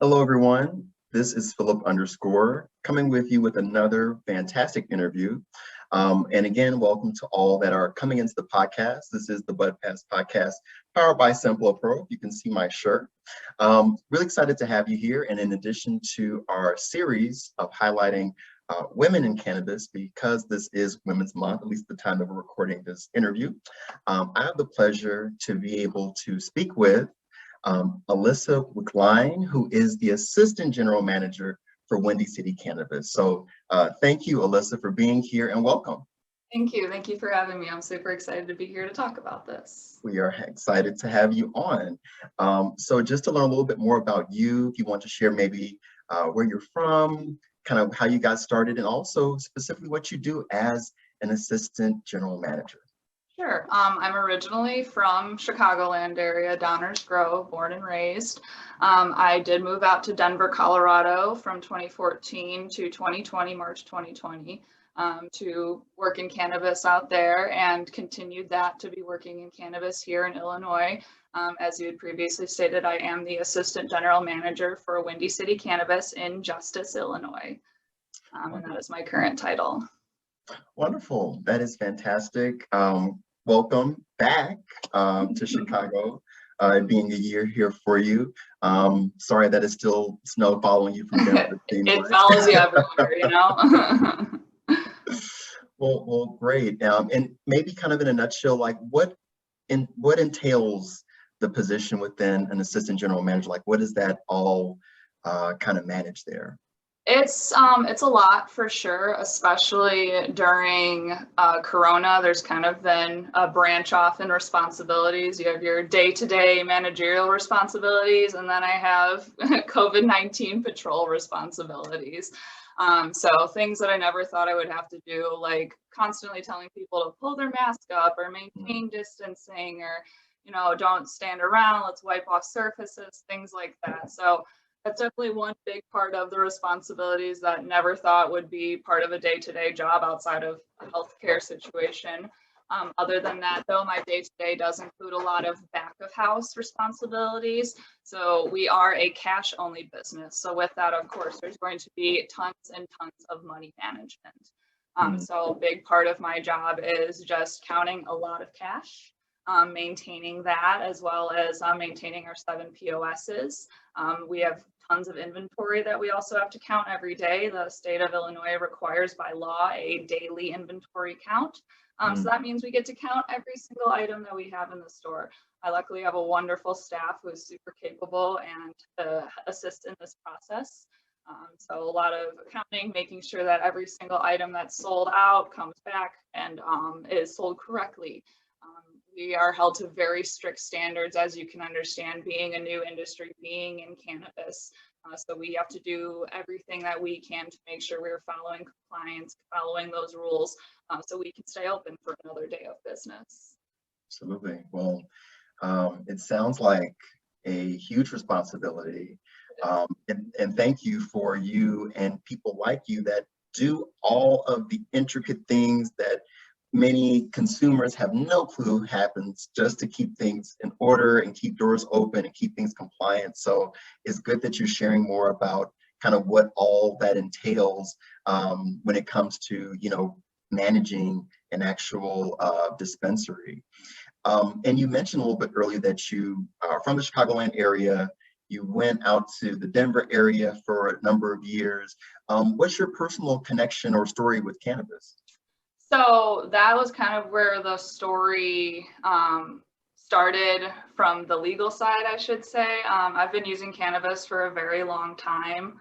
Hello, everyone. This is Philip _ coming with you with another fantastic interview. And again, welcome to all that are coming into the podcast. This is the Budpass Podcast powered by SimploPro. You can see my shirt. Really excited to have you here. And in addition to our series of highlighting women in cannabis, because this is Women's Month, at least the time that we're recording this interview, I have the pleasure to be able to speak with Alissa Wicklein, who is the Assistant General Manager for Windy City Cannabis. So thank you, Alissa, for being here and welcome. Thank you. Thank you for having me. I'm super excited to be here to talk about this. We are excited to have you on. So just to learn a little bit more about you, if you want to share maybe where you're from, kind of how you got started, and also specifically what you do as an Assistant General Manager. Sure. I'm originally from Chicagoland area, Downers Grove, born and raised. I did move out to Denver, Colorado from 2014 to 2020, March 2020, to work in cannabis out there, and continued that to be working in cannabis here in Illinois. As you had previously stated, I am the Assistant General Manager for Windy City Cannabis in Justice, Illinois. And that is my current title. Wonderful. That is fantastic. Welcome back to Chicago, being a year here for you. Sorry that it's still snow following you from Denver. It follows you everywhere, you know? Well, great. And maybe kind of in a nutshell, like what entails the position within an assistant general manager? Like what does that all kind of manage there? It's a lot for sure, especially during Corona. There's kind of been a branch off in responsibilities. You have your day-to-day managerial responsibilities, and then I have COVID-19 patrol responsibilities. So things that I never thought I would have to do, like constantly telling people to pull their mask up or maintain distancing, or, you know, don't stand around, let's wipe off surfaces, things like that. So that's definitely one big part of the responsibilities that never thought would be part of a day-to-day job outside of a healthcare situation. Other than that, though, my day-to-day does include a lot of back-of-house responsibilities. So we are a cash-only business. So with that, of course, there's going to be tons and tons of money management. So a big part of my job is just counting a lot of cash, maintaining that, as well as maintaining our 7 POSs. We have tons of inventory that we also have to count every day. The state of Illinois requires by law a daily inventory count. So that means we get to count every single item that we have in the store. I luckily have a wonderful staff who is super capable and assist in this process. So a lot of accounting, making sure that every single item that's sold out comes back and is sold correctly. We are held to very strict standards, as you can understand, being a new industry, being in cannabis. So we have to do everything that we can to make sure we're following compliance, following those rules, so we can stay open for another day of business. Absolutely. Well, it sounds like a huge responsibility. And thank you for you and people like you that do all of the intricate things that many consumers have no clue happens, just to keep things in order and keep doors open and keep things compliant. So it's good that you're sharing more about kind of what all that entails when it comes to, you know, managing an actual dispensary. And you mentioned a little bit earlier that you are from the Chicagoland area. You went out to the Denver area for a number of years. What's your personal connection or story with cannabis? So that was kind of where the story started from the legal side, I should say. I've been using cannabis for a very long time.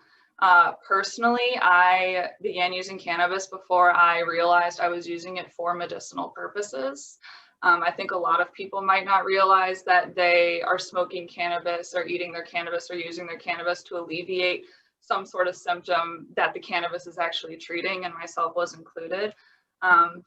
Personally, I began using cannabis before I realized I was using it for medicinal purposes. I think a lot of people might not realize that they are smoking cannabis or eating their cannabis or using their cannabis to alleviate some sort of symptom that the cannabis is actually treating, and myself was included.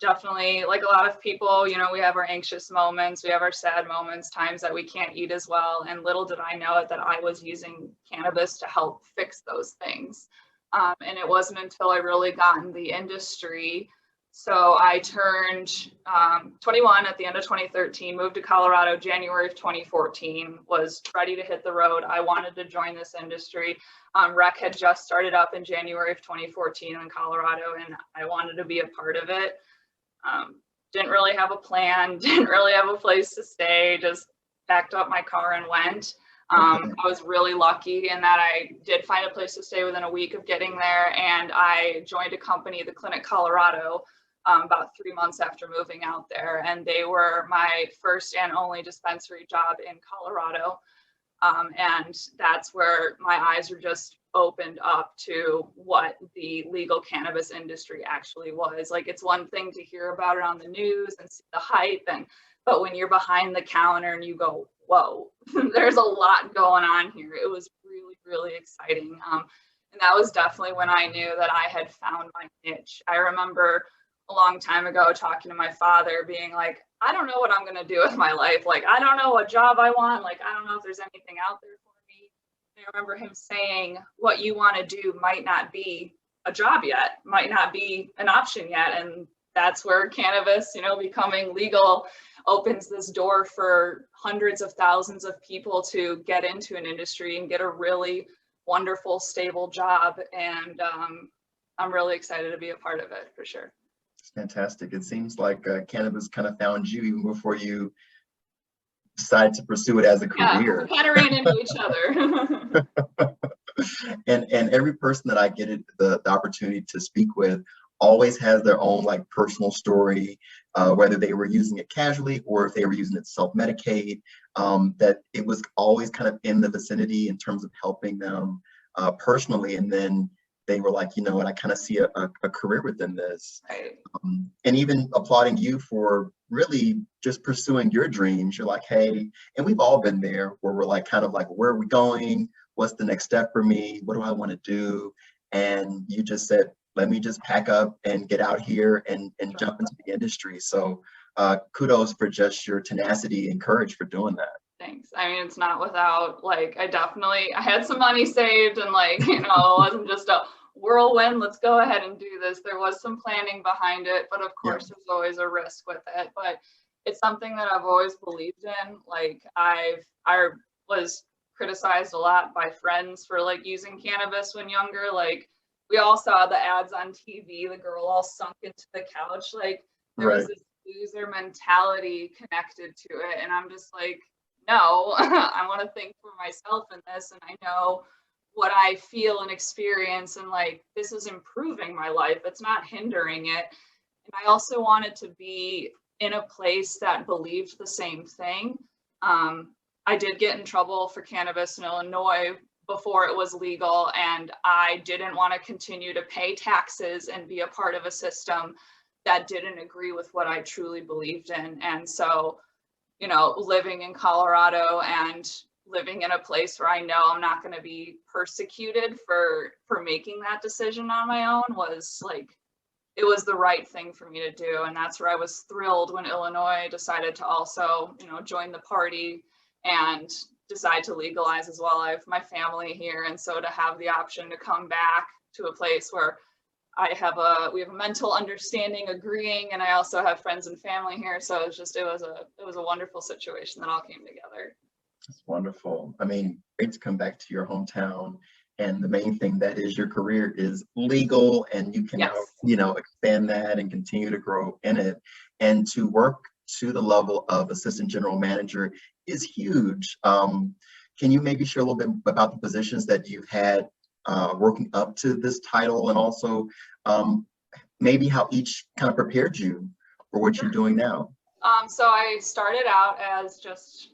Definitely, like a lot of people, you know, we have our anxious moments, we have our sad moments, times that we can't eat as well. And little did I know it that I was using cannabis to help fix those things. And it wasn't until I really got in the industry So I turned 21 at the end of 2013, moved to Colorado January of 2014, was ready to hit the road. I wanted to join this industry. Rec had just started up in January of 2014 in Colorado, and I wanted to be a part of it. Didn't really have a plan, didn't really have a place to stay, just packed up my car and went. I was really lucky in that I did find a place to stay within a week of getting there, and I joined a company, the Clinic Colorado, about 3 months after moving out there, and they were my first and only dispensary job in Colorado. And that's where my eyes were just opened up to what the legal cannabis industry actually was. Like, it's one thing to hear about it on the news and see the hype, but when you're behind the counter and you go, whoa, there's a lot going on here. It was really, really exciting. And that was definitely when I knew that I had found my niche. I remember a long time ago talking to my father being like, I don't know what I'm going to do with my life. Like, I don't know what job I want. Like, I don't know if there's anything out there for me. And I remember him saying, what you want to do might not be a job yet, might not be an option yet. And that's where cannabis, becoming legal opens this door for hundreds of thousands of people to get into an industry and get a really wonderful, stable job. And I'm really excited to be a part of it for sure. It's fantastic. It seems like cannabis kind of found you even before you decided to pursue it as a career. Yeah, kind of ran into each other. and every person that I get the opportunity to speak with always has their own like personal story, whether they were using it casually or if they were using it to self-medicate, that it was always kind of in the vicinity in terms of helping them personally. And then they were like, and I kind of see a career within this. Right. And even applauding you for really just pursuing your dreams. You're like, hey, and we've all been there where we're like, kind of like, where are we going? What's the next step for me? What do I want to do? And you just said, let me just pack up and get out here and jump into the industry. So kudos for just your tenacity and courage for doing that. Thanks. I mean, it's not without, like, I had some money saved and it wasn't just a whirlwind, let's go ahead and do this. There was some planning behind it, but of course there's always a risk with it. But it's something that I've always believed in. Like, I was criticized a lot by friends for like using cannabis when younger. Like, we all saw the ads on TV, the girl all sunk into the couch. Like, there was this loser mentality connected to it. And I'm just like, no, I want to think for myself in this. And I know what I feel and experience. And like, this is improving my life. It's not hindering it. And I also wanted to be in a place that believed the same thing. I did get in trouble for cannabis in Illinois before it was legal, and I didn't want to continue to pay taxes and be a part of a system that didn't agree with what I truly believed in. And so, living in Colorado and living in a place where I know I'm not going to be persecuted for making that decision on my own was like, it was the right thing for me to do. And that's where I was thrilled when Illinois decided to also, join the party and decide to legalize as well. I have my family here. And so to have the option to come back to a place where we have a mental understanding, agreeing, and I also have friends and family here. So it was a wonderful situation that all came together. That's wonderful. I mean, great to come back to your hometown. And the main thing that is your career is legal, and you can now, expand that and continue to grow in it. And to work to the level of assistant general manager is huge. Can you maybe share a little bit about the positions that you've had working up to this title, and also maybe how each kind of prepared you for what you're doing now? So I started out as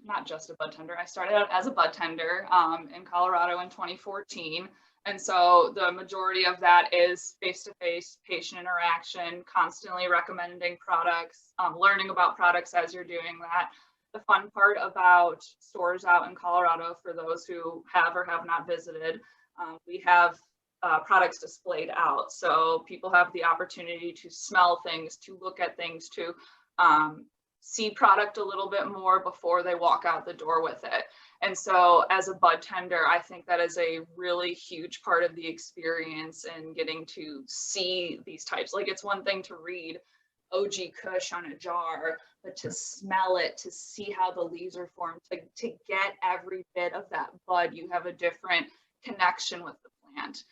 not just a bud tender. I started out as a bud tender in Colorado in 2014. And so the majority of that is face-to-face patient interaction, constantly recommending products, learning about products as you're doing that. The fun part about stores out in Colorado, for those who have or have not visited, we have products displayed out. So people have the opportunity to smell things, to look at things, to see product a little bit more before they walk out the door with it. And so as a bud tender, I think that is a really huge part of the experience and getting to see these types. Like, it's one thing to read OG Kush on a jar, but to smell it, to see how the leaves are formed, to get every bit of that bud, you have a different connection with the plant.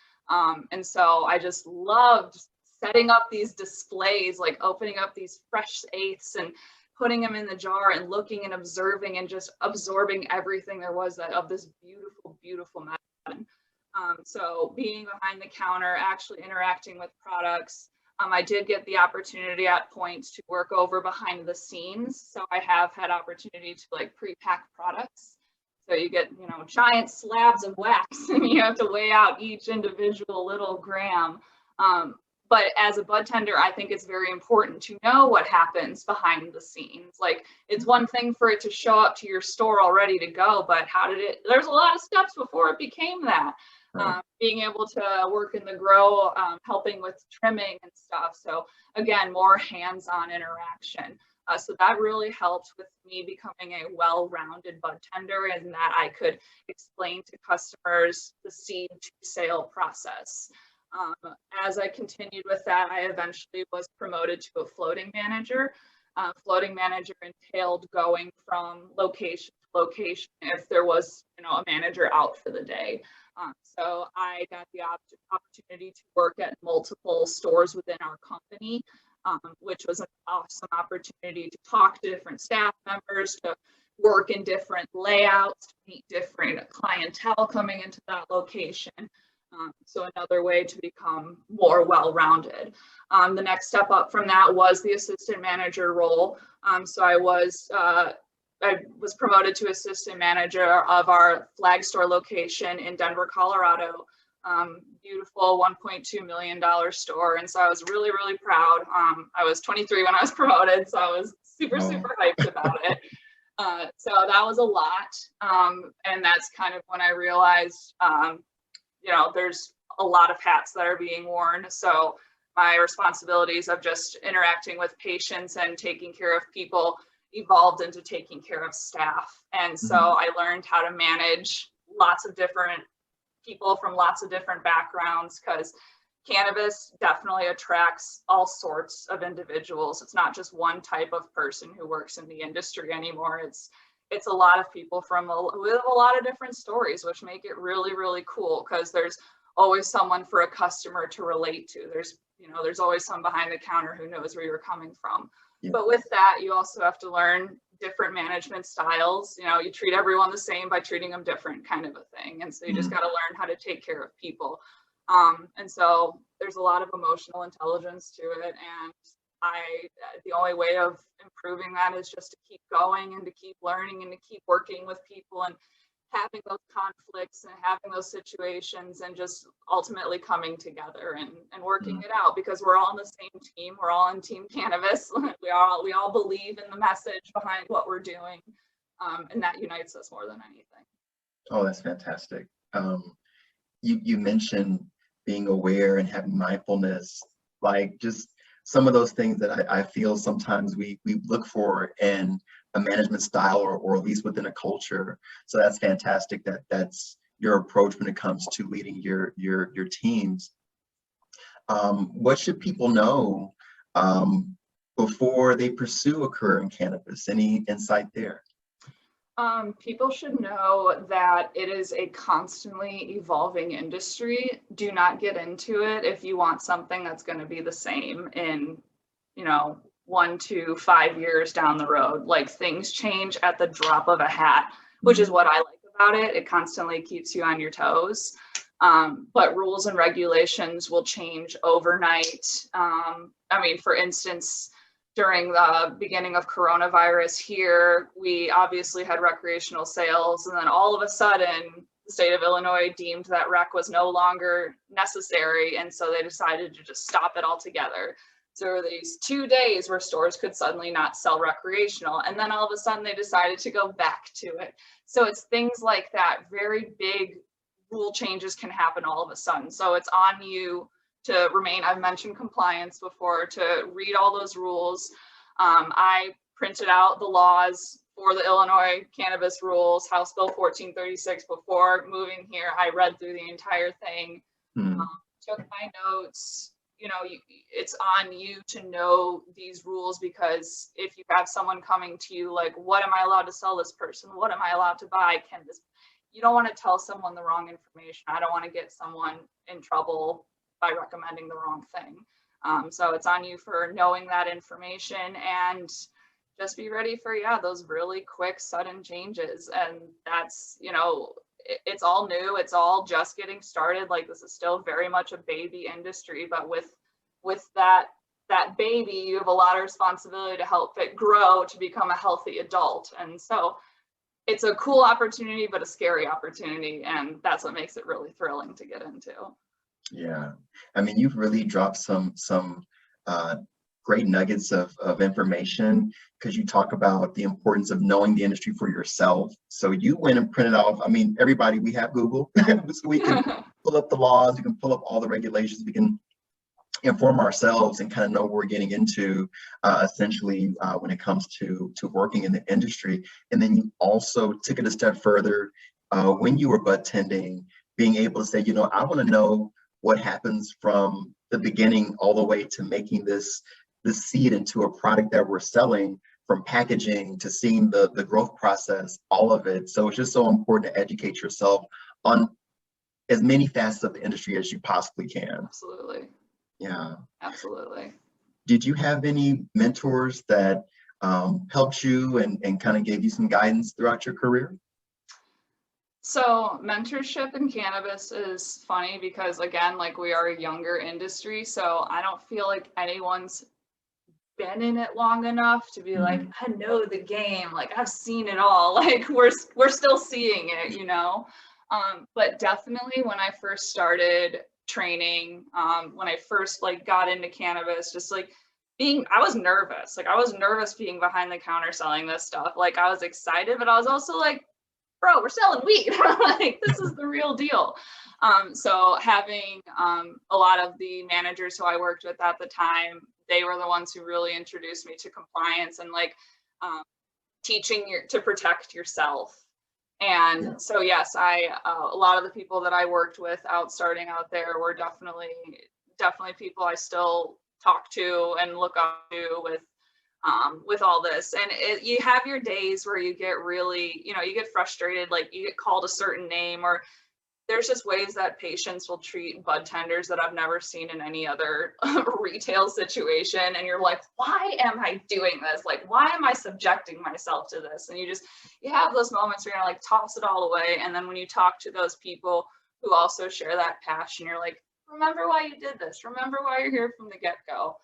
And so I just loved setting up these displays, like opening up these fresh eighths and putting them in the jar and looking and observing and just absorbing everything there was of this beautiful, beautiful medicine. So being behind the counter, actually interacting with products, I did get the opportunity at points to work over behind the scenes. So I have had opportunity to like pre-pack products. So you get, giant slabs of wax and you have to weigh out each individual little gram. But as a bud tender, I think it's very important to know what happens behind the scenes. Like, it's one thing for it to show up to your store all ready to go, but there's a lot of steps before it became that. Right. Being able to work in the grow, helping with trimming and stuff. So again, more hands-on interaction. So that really helped with me becoming a well-rounded bud tender, and that I could explain to customers the seed to sale process. As I continued with that, I eventually was promoted to a floating manager. Floating manager entailed going from location to location if there was, a manager out for the day. So I got the opportunity to work at multiple stores within our company, which was an awesome opportunity to talk to different staff members, to work in different layouts, to meet different clientele coming into that location. So another way to become more well-rounded. The next step up from that was the assistant manager role. So I was promoted to assistant manager of our flag store location in Denver, Colorado. Beautiful $1.2 million store. And so I was really, really proud. I was 23 when I was promoted, so I was super hyped about it. So that was a lot. And that's kind of when I realized, there's a lot of hats that are being worn. So my responsibilities of just interacting with patients and taking care of people evolved into taking care of staff. And so I learned how to manage lots of different people from lots of different backgrounds, because cannabis definitely attracts all sorts of individuals. It's not just one type of person who works in the industry anymore. It's a lot of people with a lot of different stories, which make it really, really cool, because there's always someone for a customer to relate to. There's always someone behind the counter who knows where you're coming from. Yeah. But with that, you also have to learn different management styles. You treat everyone the same by treating them different, kind of a thing. And so you just got to learn how to take care of people. And so there's a lot of emotional intelligence to it. And the only way of improving that is just to keep going and to keep learning and to keep working with people and having those conflicts and having those situations and just ultimately coming together and working it out, because we're all on the same team. We're all in Team Cannabis. We all believe in the message behind what we're doing. And that unites us more than anything. Oh, that's fantastic. You mentioned being aware and having mindfulness, like just some of those things that I feel sometimes we look for in a management style or at least within a culture. So that's fantastic that's your approach when it comes to leading your teams. What should people know before they pursue a career in cannabis? Any insight there? People should know that it is a constantly evolving industry. Do not get into it if you want something that's going to be the same in, 1 to 5 years down the road. Like, things change at the drop of a hat, which is what I like about it. It constantly keeps you on your toes. But rules and regulations will change overnight. For instance, during the beginning of coronavirus here, we obviously had recreational sales, and then all of a sudden, the state of Illinois deemed that rec was no longer necessary, and so they decided to just stop it altogether. So there were these 2 days where stores could suddenly not sell recreational, and then all of a sudden they decided to go back to it. So it's things like that. Very big rule changes can happen all of a sudden. So it's on you to remain, I've mentioned compliance before, to read all those rules. I printed out the laws for the Illinois cannabis rules, House Bill 1436. Before moving here, I read through the entire thing, took my notes. It's on you to know these rules, because if you have someone coming to you like, what am I allowed to sell this person? What am I allowed to buy? You don't want to tell someone the wrong information. I don't want to get someone in trouble by recommending the wrong thing. So it's on you for knowing that information, and just be ready for, those really quick, sudden changes. And that's, it's all new. It's all just getting started. Like, this is still very much a baby industry, but with that baby, you have a lot of responsibility to help it grow to become a healthy adult. And so it's a cool opportunity, but a scary opportunity. And that's what makes it really thrilling to get into. Yeah. I mean, you've really dropped some great nuggets of information, because you talk about the importance of knowing the industry for yourself. So you went and printed off, I mean, everybody, we have Google, so we can pull up the laws, we can pull up all the regulations, we can inform ourselves and kind of know what we're getting into, essentially, when it comes to working in the industry. And then you also took it a step further when you were bud tending, being able to say, I want to know what happens from the beginning all the way to making this seed into a product that we're selling, from packaging to seeing the growth process, all of it. So it's just so important to educate yourself on as many facets of the industry as you possibly can. Absolutely. Yeah. Absolutely. Did you have any mentors that helped you and kind of gave you some guidance throughout your career? So mentorship in cannabis is funny because, again, like, we are a younger industry, so I don't feel like anyone's been in it long enough to be like, I know the game, like, I've seen it all, like, we're still seeing it, but definitely when I first started training, when I first got into cannabis, just I was nervous. Like, I was nervous being behind the counter selling this stuff. Like, I was excited, but I was also like, bro, we're selling weed. Like, this is the real deal. So having a lot of the managers who I worked with at the time, they were the ones who really introduced me to compliance and teaching to protect yourself. And so, yes, a lot of the people that I worked with starting out there were definitely people I still talk to and look up to with all this. And you have your days where you get really, you get frustrated, like you get called a certain name, or there's just ways that patients will treat bud tenders that I've never seen in any other retail situation. And you're like, why am I doing this? Like, why am I subjecting myself to this? And you have those moments where you're toss it all away. And then when you talk to those people who also share that passion, you're like, remember why you did this. Remember why you're here from the get-go.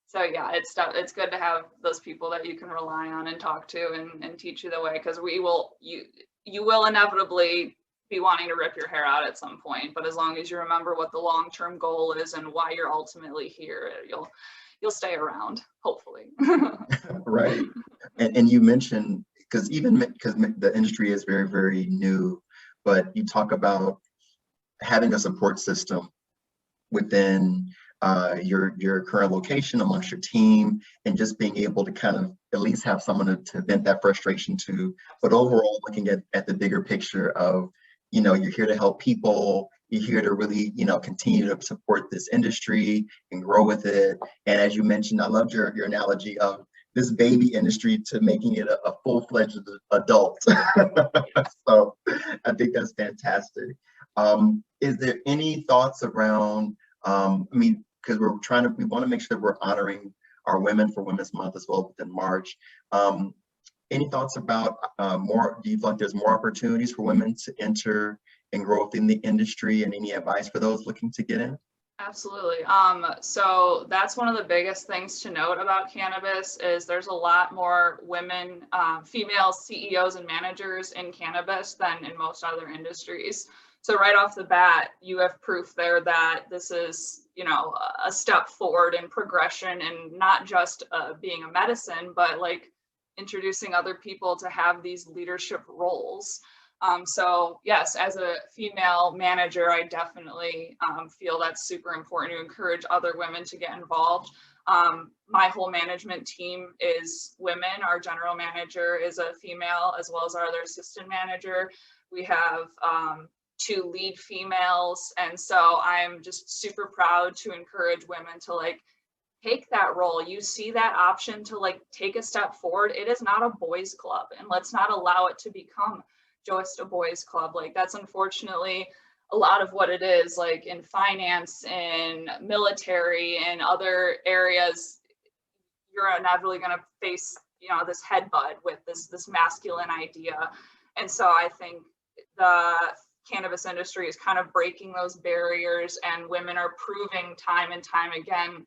So yeah, it's good to have those people that you can rely on and talk to and teach you the way, because you will inevitably be wanting to rip your hair out at some point, but as long as you remember what the long-term goal is and why you're ultimately here, you'll stay around, hopefully. Right. And you mentioned, because the industry is very, very new, but you talk about having a support system within your current location, amongst your team, and just being able to kind of at least have someone to vent that frustration to. But overall, looking at the bigger picture of, you're here to help people, you're here to really, continue to support this industry and grow with it. And as you mentioned, I loved your analogy of this baby industry to making it a full-fledged adult. So I think that's fantastic. Is there any thoughts around, because we want to make sure that we're honoring our women for Women's Month as well within March. Any thoughts about do you feel like there's more opportunities for women to enter and grow within the industry, and any advice for those looking to get in? Absolutely. So that's one of the biggest things to note about cannabis is there's a lot more women, female CEOs and managers in cannabis than in most other industries. So right off the bat, you have proof there that this is, a step forward in progression, and not just being a medicine, but introducing other people to have these leadership roles. So yes, as a female manager, I definitely feel that's super important to encourage other women to get involved. My whole management team is women. Our general manager is a female, as well as our other assistant manager. We have 2 lead females. And so I'm just super proud to encourage women to like take that role. You see that option to like take a step forward. It is not a boys club, and let's not allow it to become just a boys club. Like that's unfortunately a lot of what it is, like in finance, in military, and other areas. You're inevitably going to face, you know, this headbutt with this masculine idea. And so I think the cannabis industry is kind of breaking those barriers, and women are proving time and time again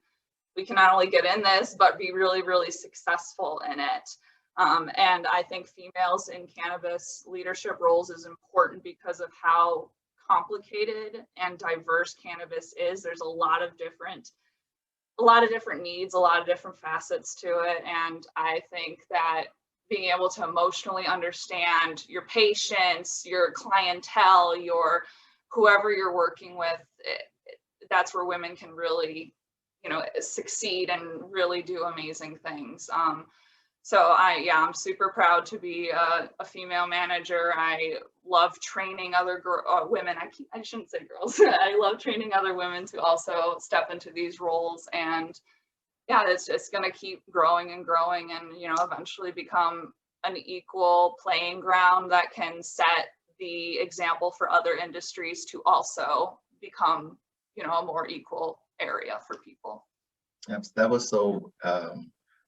we can not only get in this but be really, really successful in it. And I think females in cannabis leadership roles is important because of how complicated and diverse cannabis is. There's a lot of different needs, a lot of different facets to it. And I think that being able to emotionally understand your patients, your clientele, your whoever you're working with, that's where women can really, you know, succeed and really do amazing things. So I'm super proud to be a female manager. I love training other women. I shouldn't say girls. I love training other women to also step into these roles. And yeah, it's just going to keep growing and growing, and, you know, eventually become an equal playing ground that can set the example for other industries to also become, you know, a more equal area for people. Yes, that was so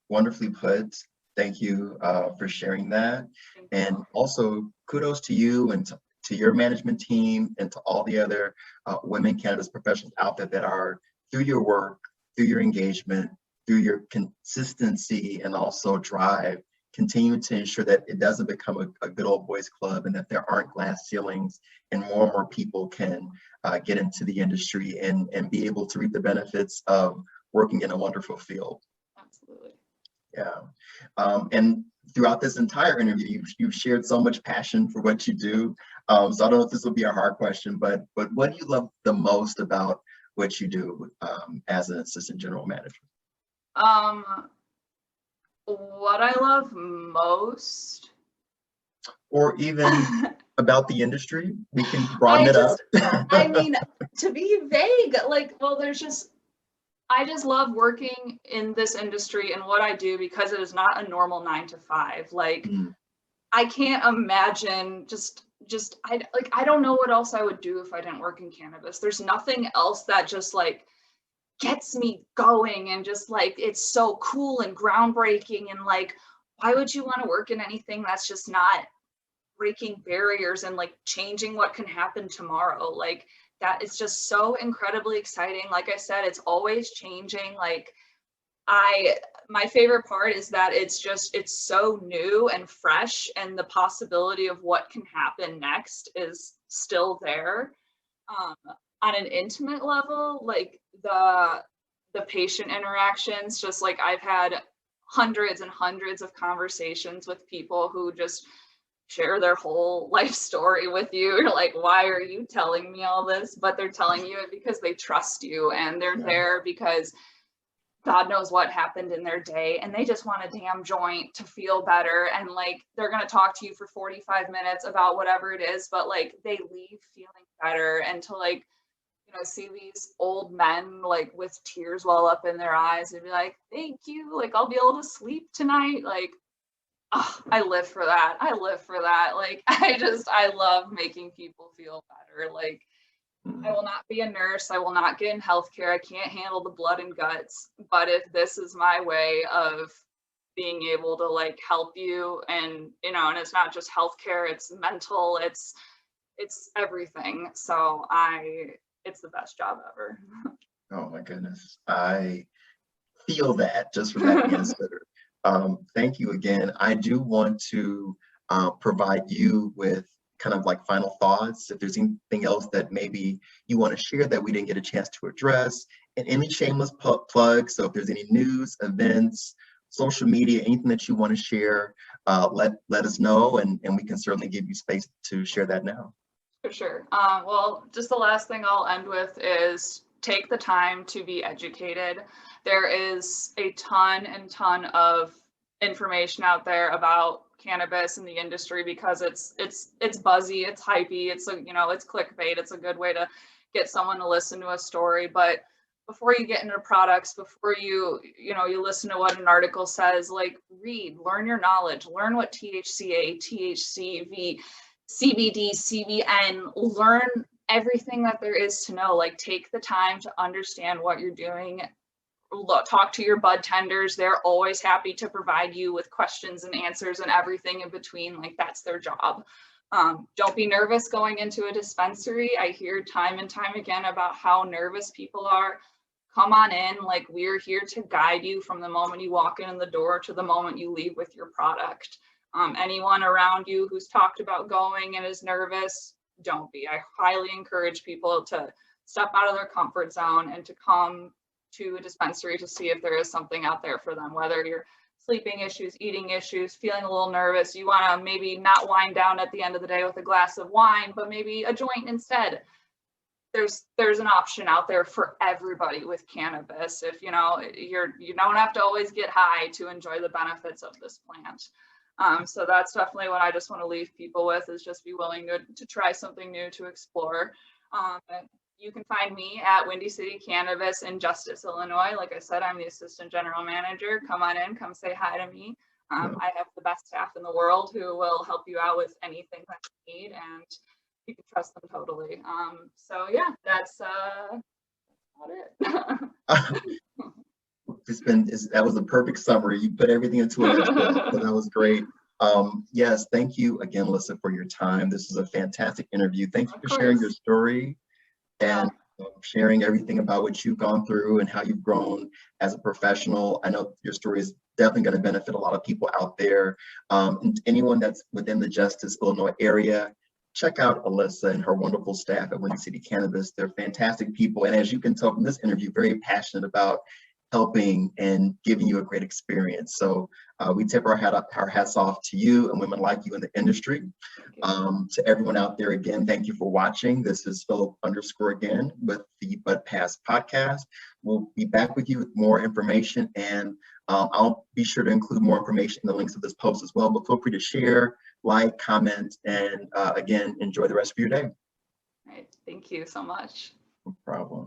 wonderfully put. Thank you for sharing that. And also kudos to you and to your management team and to all the other women cannabis professionals out there that are, through your work, through your engagement, through your consistency and also drive, continue to ensure that it doesn't become a good old boys club, and that there aren't glass ceilings, and more people can get into the industry and be able to reap the benefits of working in a wonderful field. Absolutely. Yeah. And throughout this entire interview, you've shared so much passion for what you do. So I don't know if this will be a hard question, but what do you love the most about what you do as an assistant general manager? What I love most, or even about the industry, we can broaden it up. I mean, to be vague, like, well, I just love working in this industry and what I do, because it is not a normal 9 to 5. Like, I can't imagine I don't know what else I would do if I didn't work in cannabis. There's nothing else that just like gets me going, and just like, it's so cool and groundbreaking, and like, why would you want to work in anything that's just not breaking barriers and like changing what can happen tomorrow? Like, that is just so incredibly exciting. Like I said, it's always changing. Like, my favorite part is that it's so new and fresh, and the possibility of what can happen next is still there. On an intimate level, like the patient interactions, just like, I've had hundreds and hundreds of conversations with people who just share their whole life story with you. You're like, why are you telling me all this? But they're telling you it because they trust you, and they're there because God knows what happened in their day, and they just want a damn joint to feel better. And like, they're going to talk to you for 45 minutes about whatever it is, but like, they leave feeling better. And to like, you know, see these old men like with tears well up in their eyes and be like, thank you, like, I'll be able to sleep tonight. Like, oh, I live for that. Like, I love making people feel better. Like, I will not be a nurse. I will not get in healthcare. I can't handle the blood and guts. But if this is my way of being able to like help you, and, you know, and it's not just healthcare, it's mental, it's everything. So it's the best job ever. Oh my goodness. I feel that just from that answer. Thank you again. I do want to provide you with kind of like final thoughts. If there's anything else that maybe you want to share that we didn't get a chance to address, and any shameless plug. So if there's any news, events, social media, anything that you want to share, let us know, and we can certainly give you space to share that now. For sure. Well, just the last thing I'll end with is take the time to be educated. There is a ton of information out there about cannabis in the industry because it's buzzy, it's hypey, it's it's clickbait. It's a good way to get someone to listen to a story. But before you get into products, before you listen to what an article says, like read, learn your knowledge, learn what THCA, THCV, CBD, CBN, learn everything that there is to know. Like take the time to understand what you're doing. Talk to your bud tenders. They're always happy to provide you with questions and answers and everything in between. Like that's their job. Don't be nervous going into a dispensary. I hear time and time again about how nervous people are. Come on in. Like we're here to guide you from the moment you walk in the door to the moment you leave with your product. Anyone around you who's talked about going and is nervous, don't be. I highly encourage people to step out of their comfort zone and to come to a dispensary to see if there is something out there for them, whether you're sleeping issues, eating issues, feeling a little nervous, you want to maybe not wind down at the end of the day with a glass of wine, but maybe a joint instead. There's an option out there for everybody with cannabis. If you don't have to always get high to enjoy the benefits of this plant. So that's definitely what I just want to leave people with, is just be willing to try something new, to explore. You can find me at Windy City Cannabis in Justice, Illinois. Like I said, I'm the assistant general manager. Come on in, come say hi to me. I have the best staff in the world who will help you out with anything that you need, and you can trust them totally. So yeah, that's about it. That was a perfect summary. You put everything into it. So that was great. Yes, thank you again, Alissa, for your time. This is a fantastic interview. Thank you for sharing your story and sharing everything about what you've gone through and how you've grown as a professional. I know your story is definitely going to benefit a lot of people out there. And anyone that's within the Justice, Illinois area, check out Alissa and her wonderful staff at Windy City Cannabis. They're fantastic people. And as you can tell from this interview, very passionate about helping and giving you a great experience. So we tip our hats off to you and women like you in the industry. To everyone out there, again, thank you for watching. This is Philip_ again with the Budpass Podcast. We'll be back with you with more information, and I'll be sure to include more information in the links of this post as well, but feel free to share, like, comment, and again, enjoy the rest of your day. All right. Thank you so much. No problem.